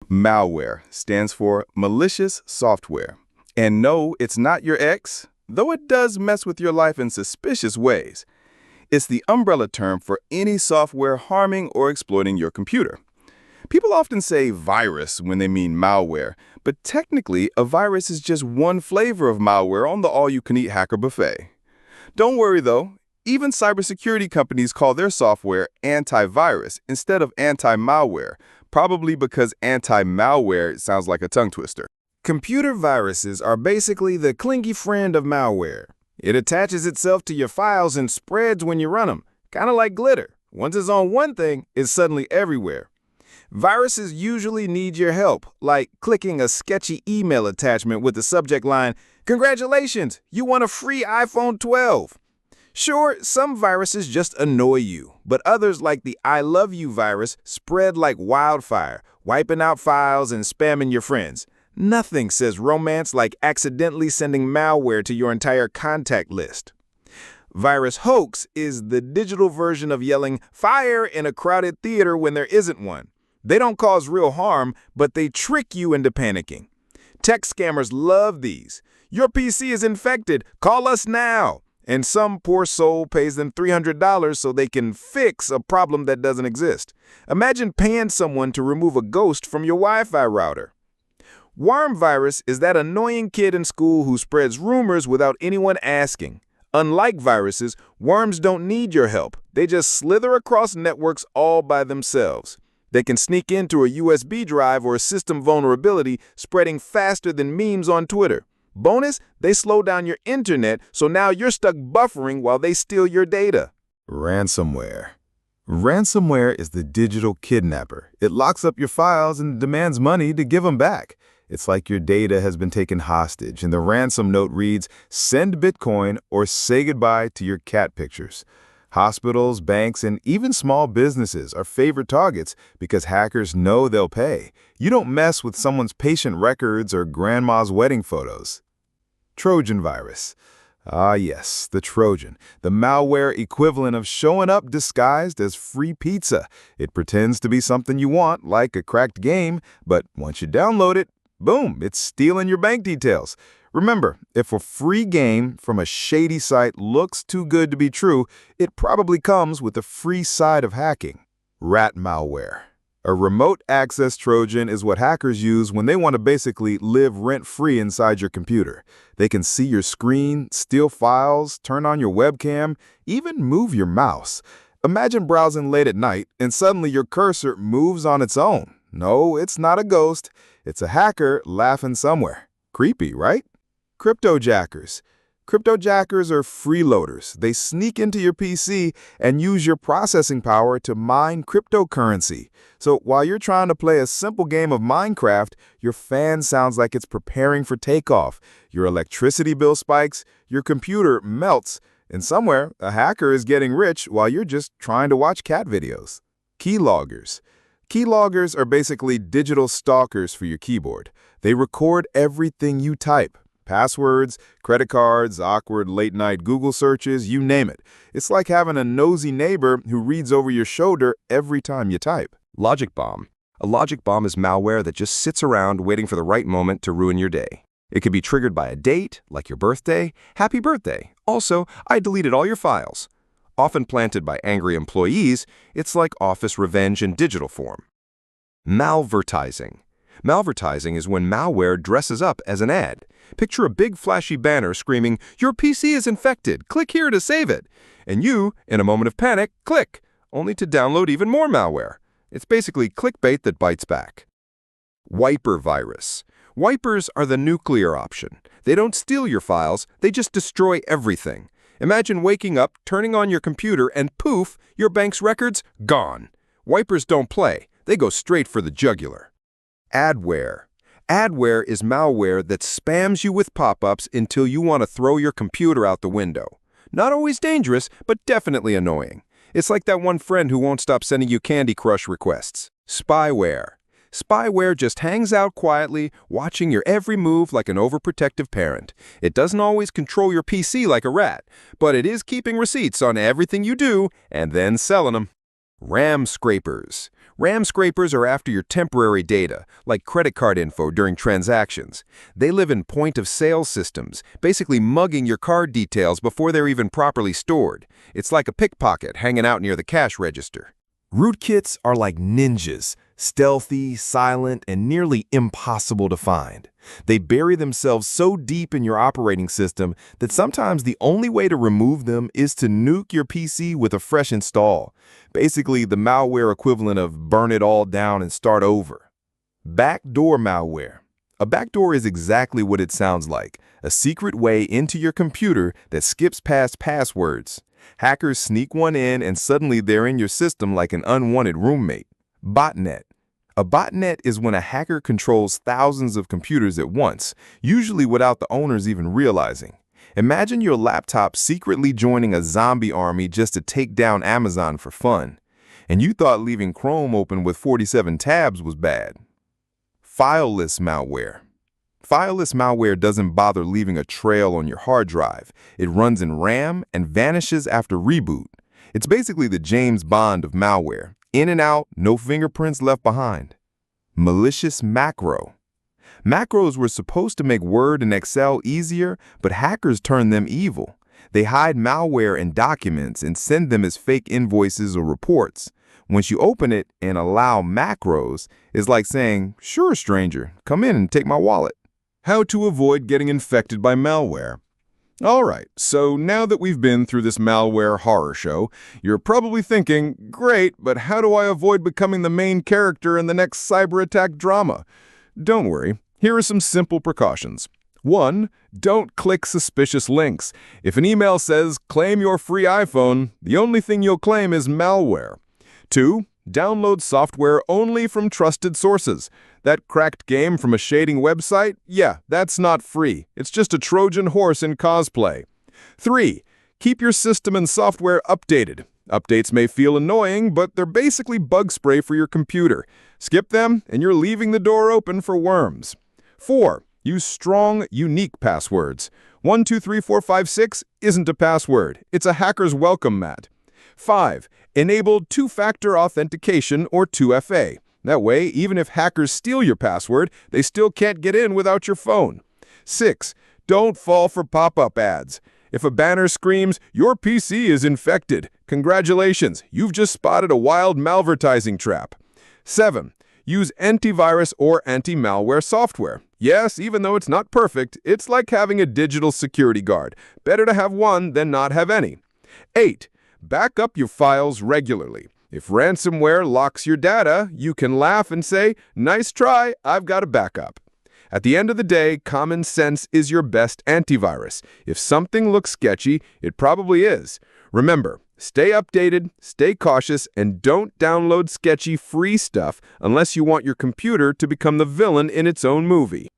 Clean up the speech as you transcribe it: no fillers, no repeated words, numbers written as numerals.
Malware stands for malicious software. And no, it's not your ex, though it does mess with your life in suspicious ways. It's the umbrella term for any software harming or exploiting your computer. People often say virus when they mean malware, but technically, a virus is just one flavor of malware on the all-you-can-eat hacker buffet. Don't worry, though. Even cybersecurity companies call their software antivirus instead of anti-malware, probably because anti-malware sounds like a tongue twister. Computer viruses are basically the clingy friend of malware. It attaches itself to your files and spreads when you run them, kind of like glitter. Once it's on one thing, it's suddenly everywhere. Viruses usually need your help, like clicking a sketchy email attachment with the subject line, "Congratulations, you won a free iPhone 12." Sure, some viruses just annoy you, but others like the I love you virus spread like wildfire, wiping out files and spamming your friends. Nothing says romance like accidentally sending malware to your entire contact list. Virus hoax is the digital version of yelling fire in a crowded theater when there isn't one. They don't cause real harm, but they trick you into panicking. Tech scammers love these. Your PC is infected. Call us now. And some poor soul pays them $300 so they can fix a problem that doesn't exist. Imagine paying someone to remove a ghost from your Wi-Fi router. Worm virus is that annoying kid in school who spreads rumors without anyone asking. Unlike viruses, worms don't need your help. They just slither across networks all by themselves. They can sneak into a USB drive or a system vulnerability, spreading faster than memes on Twitter. Bonus, they slow down your internet, so now you're stuck buffering while they steal your data. Ransomware. Ransomware is the digital kidnapper. It locks up your files and demands money to give them back. It's like your data has been taken hostage, and the ransom note reads, "Send Bitcoin or say goodbye to your cat pictures." Hospitals, banks, and even small businesses are favorite targets because hackers know they'll pay. You don't mess with someone's patient records or grandma's wedding photos. Trojan virus. Ah yes, the Trojan, the malware equivalent of showing up disguised as free pizza. It pretends to be something you want, like a cracked game, but once you download it, boom, it's stealing your bank details. Remember, if a free game from a shady site looks too good to be true, it probably comes with the free side of hacking. Rat malware. A remote access Trojan is what hackers use when they want to basically live rent-free inside your computer. They can see your screen, steal files, turn on your webcam, even move your mouse. Imagine browsing late at night and suddenly your cursor moves on its own. No, it's not a ghost. It's a hacker laughing somewhere. Creepy, right? Cryptojackers. Cryptojackers are freeloaders. They sneak into your PC and use your processing power to mine cryptocurrency. So while you're trying to play a simple game of Minecraft, your fan sounds like it's preparing for takeoff. Your electricity bill spikes, your computer melts, and somewhere a hacker is getting rich while you're just trying to watch cat videos. Keyloggers. Keyloggers are basically digital stalkers for your keyboard. They record everything you type. Passwords, credit cards, awkward late-night Google searches, you name it. It's like having a nosy neighbor who reads over your shoulder every time you type. Logic bomb. A logic bomb is malware that just sits around waiting for the right moment to ruin your day. It could be triggered by a date, like your birthday. Happy birthday. Also, I deleted all your files. Often planted by angry employees, it's like office revenge in digital form. Malvertising. Malvertising is when malware dresses up as an ad. Picture a big flashy banner screaming, "Your PC is infected, click here to save it." And you, in a moment of panic, click, only to download even more malware. It's basically clickbait that bites back. Wiper virus. Wipers are the nuclear option. They don't steal your files, they just destroy everything. Imagine waking up, turning on your computer, and poof, your bank's records gone. Wipers don't play, they go straight for the jugular. Adware. Adware is malware that spams you with pop-ups until you want to throw your computer out the window. Not always dangerous, but definitely annoying. It's like that one friend who won't stop sending you Candy Crush requests. Spyware. Spyware just hangs out quietly, watching your every move like an overprotective parent. It doesn't always control your PC like a rat, but it is keeping receipts on everything you do and then selling them. RAM scrapers. RAM scrapers are after your temporary data, like credit card info during transactions. They live in point-of-sale systems, basically mugging your card details before they're even properly stored. It's like a pickpocket hanging out near the cash register. Rootkits are like ninjas, stealthy, silent, and nearly impossible to find. They bury themselves so deep in your operating system that sometimes the only way to remove them is to nuke your PC with a fresh install. Basically, the malware equivalent of burn it all down and start over. Backdoor malware. A backdoor is exactly what it sounds like, a secret way into your computer that skips past passwords. Hackers sneak one in and suddenly they're in your system like an unwanted roommate. Botnet. A botnet is when a hacker controls thousands of computers at once, usually without the owners even realizing. Imagine your laptop secretly joining a zombie army just to take down Amazon for fun. And you thought leaving Chrome open with 47 tabs was bad. Fileless malware. Fileless malware doesn't bother leaving a trail on your hard drive. It runs in RAM and vanishes after reboot. It's basically the James Bond of malware. In and out, no fingerprints left behind. Malicious macro. Macros were supposed to make Word and Excel easier, but hackers turned them evil. They hide malware in documents and send them as fake invoices or reports. Once you open it and allow macros, it's like saying, "Sure, stranger, come in and take my wallet." How to avoid getting infected by malware. All right, so now that we've been through this malware horror show, you're probably thinking, great, but how do I avoid becoming the main character in the next cyber attack drama? Don't worry, here are some simple precautions. 1. Don't click suspicious links. If an email says, claim your free iPhone, the only thing you'll claim is malware. 2. Download software only from trusted sources. That cracked game from a shading website? Yeah, that's not free. It's just a Trojan horse in cosplay. 3. Keep your system and software updated. Updates may feel annoying, but they're basically bug spray for your computer. Skip them, and you're leaving the door open for worms. 4. Use strong, unique passwords. 123456 isn't a password. It's a hacker's welcome mat. 5. Enable two-factor authentication or 2FA. That way, even if hackers steal your password, they still can't get in without your phone. 6. Don't fall for pop-up ads. If a banner screams, "Your PC is infected," congratulations, you've just spotted a wild malvertising trap. 7. Use antivirus or anti-malware software. Yes, even though it's not perfect, it's like having a digital security guard. Better to have one than not have any. 8. Back up your files regularly. If ransomware locks your data, you can laugh and say, "Nice try, I've got a backup." At the end of the day, common sense is your best antivirus. If something looks sketchy, it probably is. Remember, stay updated, stay cautious, and don't download sketchy free stuff unless you want your computer to become the villain in its own movie.